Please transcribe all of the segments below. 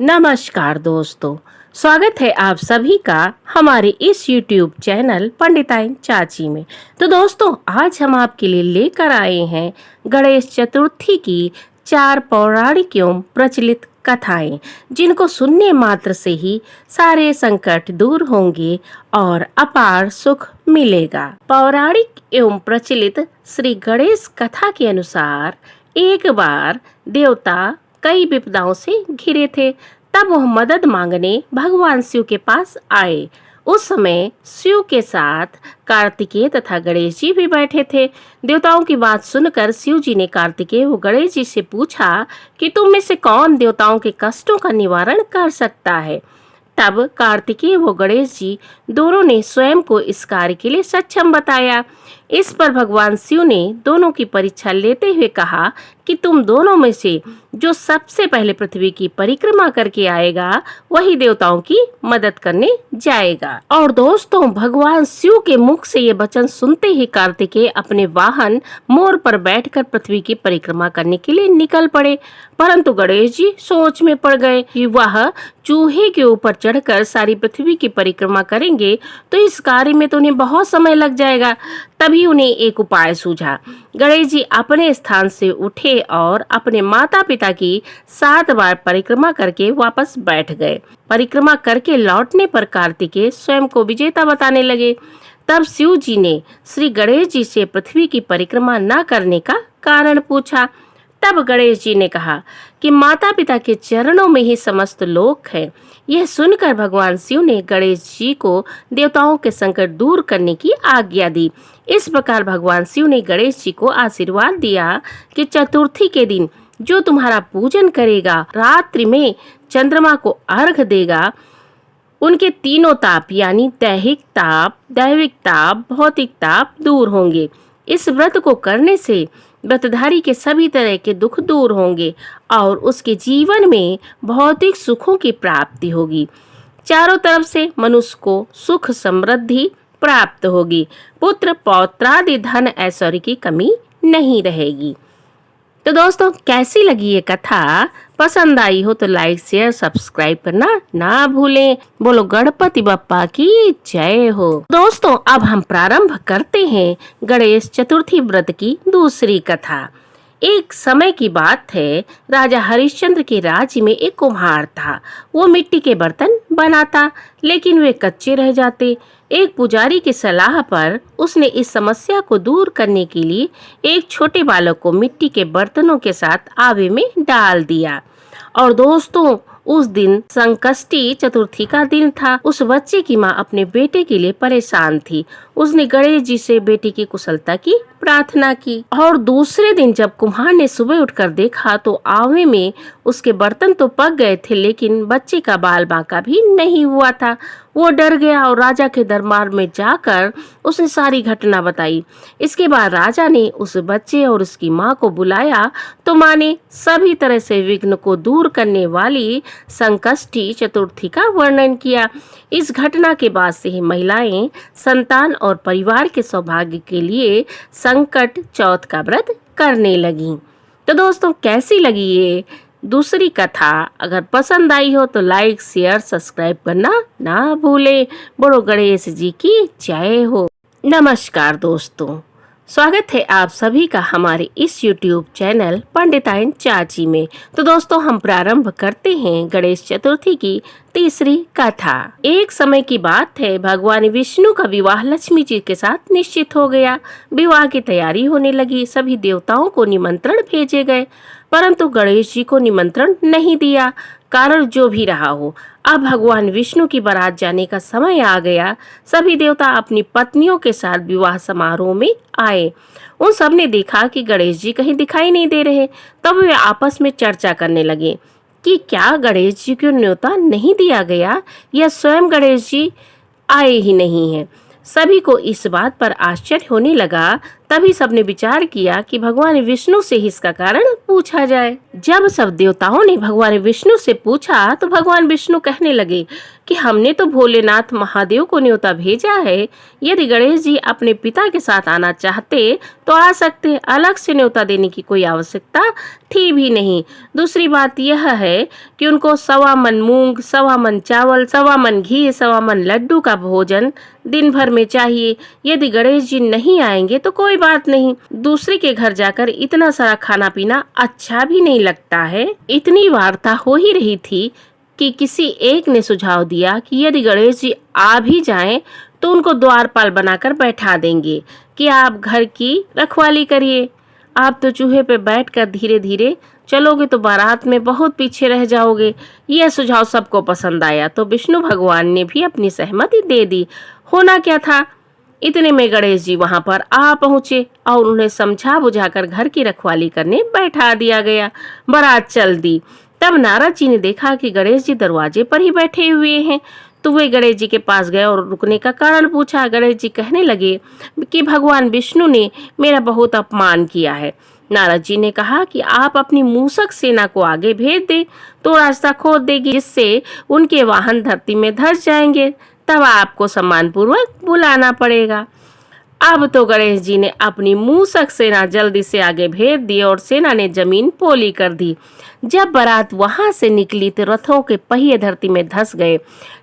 नमस्कार दोस्तों, स्वागत है आप सभी का हमारे इस YouTube चैनल पंडिताइन चाची में। तो दोस्तों, आज हम आपके लिए लेकर आए हैं गणेश चतुर्थी की 4 पौराणिक एवं प्रचलित कथाएं, जिनको सुनने मात्र से ही सारे संकट दूर होंगे और अपार सुख मिलेगा। पौराणिक एवं प्रचलित श्री गणेश कथा के अनुसार एक बार देवता कई विपदाओं से घिरे थे। तब वह मदद मांगने भगवान शिव के पास आए। उस समय शिव के साथ कार्तिकेय तथा गणेश जी भी बैठे थे। देवताओं की बात सुनकर शिव जी ने कार्तिकेय व गणेश जी से पूछा कि तुम में से कौन देवताओं के कष्टों का निवारण कर सकता है। तब कार्तिकेय व गणेश जी दोनों ने स्वयं को इस कार्य के लिए सक्षम बताया। इस पर भगवान शिव ने दोनों की परीक्षा लेते हुए कहा कि तुम दोनों में से जो सबसे पहले पृथ्वी की परिक्रमा करके आएगा वही देवताओं की मदद करने जाएगा। और दोस्तों, भगवान शिव के मुख से ये वचन सुनते ही कार्तिकेय अपने वाहन मोर पर बैठकर पृथ्वी की परिक्रमा करने के लिए निकल पड़े। परंतु गणेश जी सोच में पड़ गए कि वह चूहे के ऊपर चढ़कर सारी पृथ्वी की परिक्रमा करेंगे तो इस कार्य में तो उन्हें बहुत समय लग जाएगा। तभी उन्हें एक उपाय सूझा। गणेश जी अपने स्थान से उठे और अपने माता पिता की 7 बार परिक्रमा करके वापस बैठ गए। परिक्रमा करके लौटने पर कार्तिकेय स्वयं को विजेता बताने लगे। तब शिव जी ने श्री गणेश जी से पृथ्वी की परिक्रमा न करने का कारण पूछा। तब गणेश जी ने कहा कि माता पिता के चरणों में ही समस्त लोक है। यह सुनकर भगवान शिव ने गणेश जी को देवताओं के संकट दूर करने की आज्ञा दी। इस प्रकार भगवान शिव ने गणेश जी को आशीर्वाद दिया कि चतुर्थी के दिन जो तुम्हारा पूजन करेगा, रात्रि में चंद्रमा को अर्घ देगा, उनके तीनों ताप यानी दैहिक ताप, दैविक ताप, भौतिक ताप दूर होंगे। इस व्रत को करने से व्रतधारी के सभी तरह के दुख दूर होंगे और उसके जीवन में भौतिक सुखों की प्राप्ति होगी। चारों तरफ से मनुष्य को सुख समृद्धि प्राप्त होगी। पुत्र पौत्रादि धन ऐश्वर्य की कमी नहीं रहेगी। तो दोस्तों, कैसी लगी ये कथा? पसंद आई हो तो लाइक शेयर सब्सक्राइब करना ना भूलें। बोलो गणपति बप्पा की जय हो। दोस्तों, अब हम प्रारंभ करते हैं गणेश चतुर्थी व्रत की दूसरी कथा। एक समय की बात है, राजा हरिश्चंद्र के राज्य में एक कुम्हार था। वो मिट्टी के बर्तन बनाता, लेकिन वे कच्चे रह जाते। एक पुजारी की सलाह पर उसने इस समस्या को दूर करने के लिए एक छोटे बालक को मिट्टी के बर्तनों के साथ आवे में डाल दिया। और दोस्तों, उस दिन संकष्टी चतुर्थी का दिन था। उस बच्चे की माँ अपने बेटे के लिए परेशान थी। उसने गणेश जी से बेटे की कुशलता की प्रार्थना की। और दूसरे दिन जब कुम्हार ने सुबह उठकर देखा तो आवे में उसके बर्तन तो पक गए थे, लेकिन बच्चे का बाल बांका भी नहीं हुआ था। वो डर गया और राजा के दरबार में जाकर उसने सारी घटना बताई। इसके बाद राजा ने उस बच्चे और उसकी माँ को बुलाया तो माँ ने सभी तरह से विघ्न को दूर करने वाली संकष्टी चतुर्थी का वर्णन किया। इस घटना के बाद से ही महिलाएं संतान और परिवार के सौभाग्य के लिए संकट चौथ का व्रत करने लगी। तो दोस्तों, कैसी लगी ये दूसरी कथा? अगर पसंद आई हो तो लाइक शेयर सब्सक्राइब करना ना भूलें। बोलो गणेश जी की जय हो। नमस्कार दोस्तों, स्वागत है आप सभी का हमारे इस YouTube चैनल पंडिताइन चाची में। तो दोस्तों, हम प्रारंभ करते हैं गणेश चतुर्थी की तीसरी कथा। एक समय की बात है, भगवान विष्णु का विवाह लक्ष्मी जी के साथ निश्चित हो गया। विवाह की तैयारी होने लगी। सभी देवताओं को निमंत्रण भेजे गए, परंतु गणेश जी को निमंत्रण नहीं दिया। कारण जो भी रहा हो, अब भगवान विष्णु की बारात जाने का समय आ गया। सभी देवता अपनी पत्नियों के साथ विवाह समारोह में आए। उन सब ने देखा कि गणेश जी कहीं दिखाई नहीं दे रहे। तब वे आपस में चर्चा करने लगे कि क्या गणेश जी को न्योता नहीं दिया गया या स्वयं गणेश जी आए ही नहीं हैं। सभी को इस बात पर आश्चर्य होने लगा। तभी सबने विचार किया कि भगवान विष्णु से ही इसका कारण पूछा जाए। जब सब देवताओं ने भगवान विष्णु से पूछा तो भगवान विष्णु कहने लगे कि हमने तो भोलेनाथ महादेव को न्योता भेजा है। यदि गणेश जी अपने पिता के साथ आना चाहते तो आ सकते, अलग से न्योता देने की कोई आवश्यकता थी भी नहीं। दूसरी बात यह है कि उनको 1.25 मन मूंग, 1.25 मन चावल, 1.25 मन घी, 1.25 मन लड्डू का भोजन दिन भर में चाहिए। यदि गणेश जी नहीं आएंगे तो कोई बात नहीं, दूसरे के घर जाकर इतना सारा खाना पीना अच्छा भी नहीं लगता है। इतनी वार्ता हो ही रही थी कि किसी एक ने सुझाव दिया कि यदि गणेश जी आ भी जाएं तो उनको द्वारपाल बनाकर बैठा देंगे कि आप घर की रखवाली करिए। आप तो चूहे पे बैठकर धीरे धीरे चलोगे तो बारात में बहुत पीछे रह जाओगे। यह सुझाव सबको पसंद आया तो विष्णु भगवान ने भी अपनी सहमति दे दी। होना क्या था, इतने में गणेश जी वहां पर आ पहुंचे और उन्हें समझा बुझाकर घर की रखवाली करने बैठा दिया गया। बारात चल दी। तब नारद जी ने देखा कि गणेश जी दरवाजे पर ही बैठे हुए हैं तो वे गणेश जी के पास गए और रुकने का कारण पूछा। गणेश जी कहने लगे कि भगवान विष्णु ने मेरा बहुत अपमान किया है। नारद जी ने कहा कि आप अपनी मूसक सेना को आगे भेज दे तो रास्ता खोद देगी, जिससे उनके वाहन धरती में धंस जाएंगे, तब आपको सम्मान पूर्वक बुलाना पड़ेगा। अब तो गणेश जी ने अपनी मूसक सेना जल्दी से आगे भेज दी और सेना ने जमीन पोली कर दी। जब बारात वहां से निकली तो रथों के पहिए धरती में धंस गए।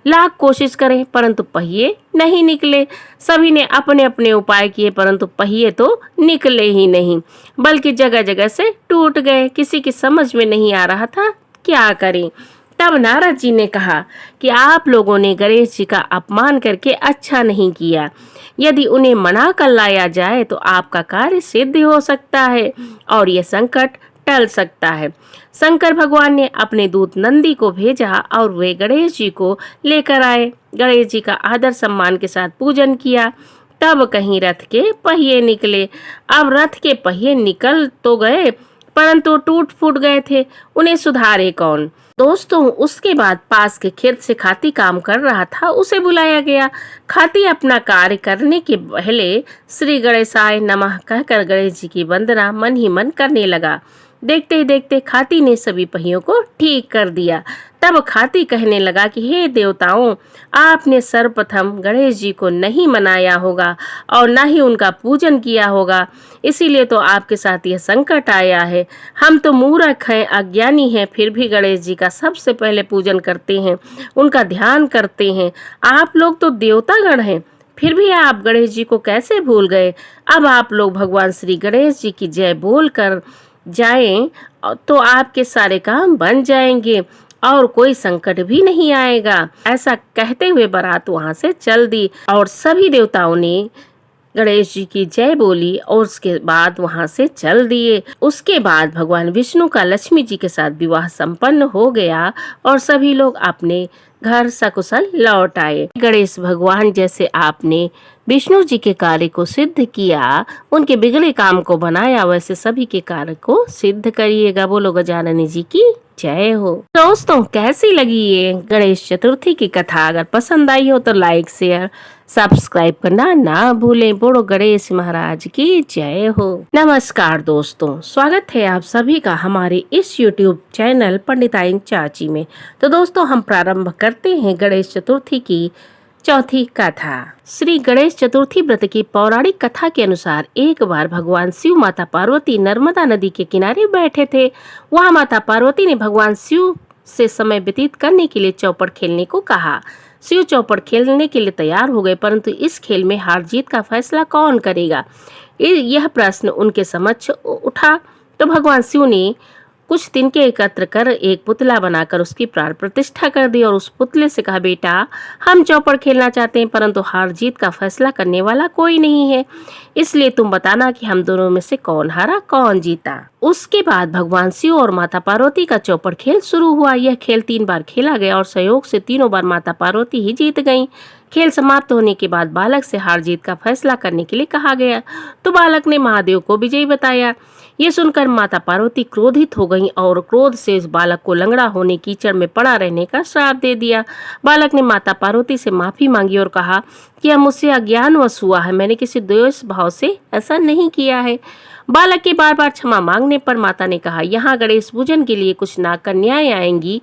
लाख कोशिश करें परंतु पहिए नहीं निकले। सभी ने अपने अपने उपाय किए परंतु पहिए तो निकले ही नहीं, बल्कि जगह जगह से टूट गए। किसी की समझ में नहीं आ रहा था क्या करें। तब नारद जी ने कहा कि आप लोगों ने गणेश जी का अपमान करके अच्छा नहीं किया। यदि उन्हें मना कर लाया जाए तो आपका कार्य सिद्ध हो सकता है और यह संकट टल सकता है। शंकर भगवान ने अपने दूत नंदी को भेजा और वे गणेश जी को लेकर आए। गणेश जी का आदर सम्मान के साथ पूजन किया। तब कहीं रथ के पहिए निकले। अब रथ के पहिए निकल तो गए परंतु टूट फूट गए थे, उन्हें सुधारे कौन। दोस्तों, उसके बाद पास के खेत से खाती काम कर रहा था, उसे बुलाया गया। खाती अपना कार्य करने के पहले श्री गणेशाय नमः कहकर गणेश जी की वंदना मन ही मन करने लगा। देखते ही देखते खाती ने सभी पहियों को ठीक कर दिया। तब खाती कहने लगा कि हे देवताओं, आपने सर्वप्रथम गणेश जी को नहीं मनाया होगा और न ही उनका पूजन किया होगा, इसीलिए तो आपके साथ यह संकट आया है। हम तो मूर्ख हैं, अज्ञानी हैं, फिर भी गणेश जी का सबसे पहले पूजन करते हैं, उनका ध्यान करते हैं। आप लोग तो देवतागण हैं, फिर भी आप गणेश जी को कैसे भूल गए। अब आप लोग भगवान श्री गणेश जी की जय बोल कर जाएं तो आपके सारे काम बन जाएंगे और कोई संकट भी नहीं आएगा। ऐसा कहते हुए बारात वहां से चल दी और सभी देवताओं ने गणेश जी की जय बोली और उसके बाद वहां से चल दिए। उसके बाद भगवान विष्णु का लक्ष्मी जी के साथ विवाह संपन्न हो गया और सभी लोग अपने घर सकुशल लौट आए। गणेश भगवान जैसे आपने विष्णु जी के कार्य को सिद्ध किया, उनके बिगड़े काम को बनाया, वैसे सभी के कार्य को सिद्ध करिएगा। बोलो गजानन जी की जय हो। दोस्तों, कैसी लगी ये गणेश चतुर्थी की कथा? अगर पसंद आई हो तो लाइक शेयर सब्सक्राइब करना ना भूलें। बोलो गणेश महाराज की जय हो। नमस्कार दोस्तों, स्वागत है आप सभी का हमारे इस YouTube चैनल पंडिताइन चाची में। तो दोस्तों, हम प्रारंभ करते हैं गणेश चतुर्थी की चौथी कथा। श्री गणेश चतुर्थी व्रत की पौराणिक कथा के अनुसार एक बार भगवान शिव माता पार्वती नर्मदा नदी के किनारे बैठे थे। वहाँ माता पार्वती ने भगवान शिव से समय व्यतीत करने के लिए चौपड़ खेलने को कहा। शिव चौपड़ खेलने के लिए तैयार हो गए, परंतु इस खेल में हार जीत का फैसला कौन करेगा, यह प्रश्न उनके समक्ष उठा। तो भगवान शिव ने कुछ तिनके एकत्र कर एक पुतला बनाकर उसकी प्राण प्रतिष्ठा कर दी और उस पुतले से कहा, बेटा, हम चौपड़ खेलना चाहते हैं परंतु हार जीत का फैसला करने वाला कोई नहीं है, इसलिए तुम बताना कि हम दोनों में से कौन हारा कौन जीता। उसके बाद भगवान शिव और माता पार्वती का चौपड़ खेल शुरू हुआ। यह खेल 3 बार खेला गया और संयोग से तीनों बार माता पार्वती ही जीत गईं। खेल समाप्त होने के बाद बालक से हार जीत का फैसला करने के लिए कहा गया तो बालक ने महादेव को विजयी बताया। ये सुनकर माता पार्वती क्रोधित हो गईं और क्रोध से इस बालक को लंगड़ा होने कीचड़ में पड़ा रहने का श्राप दे दिया। बालक ने माता पार्वती से माफी मांगी और कहा कि यह मुझसे अज्ञानवश हुआ है, मैंने किसी द्वेष भाव से ऐसा नहीं किया है। बालक के बार बार क्षमा मांगने पर माता ने कहा, यहाँ गणेश पूजन के लिए कुछ नाग कन्याएं आएंगी,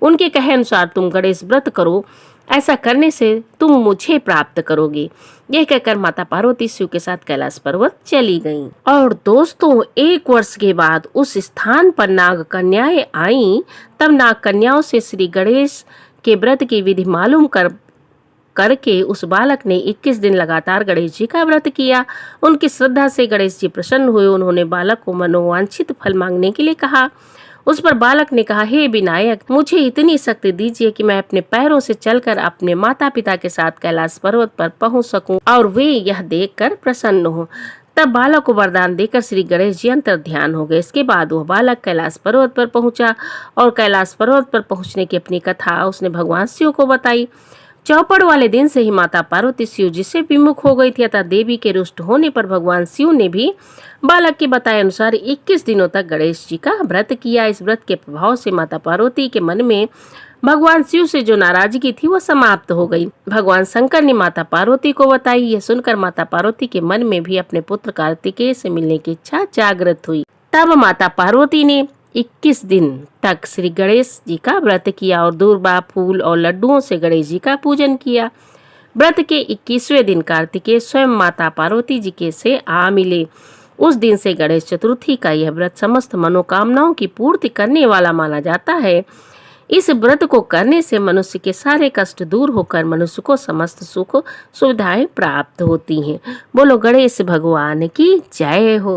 उनके कहे अनुसार तुम गणेश व्रत करो, ऐसा करने से तुम मुझे प्राप्त करोगे। यह कहकर माता पार्वती शिव के साथ कैलाश पर्वत चली गईं। और दोस्तों, 1 वर्ष के बाद उस स्थान पर नाग कन्याएं आईं। तब नाग कन्याओं से श्री गणेश के व्रत की विधि मालूम करके उस बालक ने 21 दिन लगातार गणेश जी का व्रत किया। उनकी श्रद्धा से गणेश जी प्रसन्न हुए। उन्होंने बालक को मनोवांछित फल मांगने के लिए कहा। उस पर बालक ने कहा, हे विनायक, मुझे इतनी शक्ति दीजिए कि मैं अपने पैरों से चलकर अपने माता पिता के साथ कैलाश पर्वत पर पहुंच सकूं और वे यह देखकर प्रसन्न हो। तब बालक को वरदान देकर श्री गणेश जी अंतर ध्यान हो गए। इसके बाद वह बालक कैलाश पर्वत पर पहुंचा और कैलाश पर्वत पर पहुंचने की अपनी कथा उसने भगवान शिव को बताई। चौपड़ वाले दिन से ही माता पार्वती शिव जी से विमुख हो गई थी, अतः देवी के रुष्ट होने पर भगवान शिव ने भी बालक के बताए अनुसार 21 दिनों तक गणेश जी का व्रत किया। इस व्रत के प्रभाव से माता पार्वती के मन में भगवान शिव से जो नाराजगी थी वह समाप्त हो गई। भगवान शंकर ने माता पार्वती को बताई। यह सुनकर माता पार्वती के मन में भी अपने पुत्र कार्तिकेय से मिलने की इच्छा जागृत हुई। तब माता पार्वती ने 21 दिन तक श्री गणेश जी का व्रत किया और दूर्वा, फूल और लड्डुओं से गणेश जी का पूजन किया। व्रत के 21वें दिन कार्तिकेय स्वयं माता पार्वती जी के से आ मिले। उस दिन से गणेश चतुर्थी का यह व्रत समस्त मनोकामनाओं की पूर्ति करने वाला माना जाता है। इस व्रत को करने से मनुष्य के सारे कष्ट दूर होकर मनुष्य को समस्त सुख सुविधाएं प्राप्त होती हैं। बोलो गणेश भगवान की जय हो।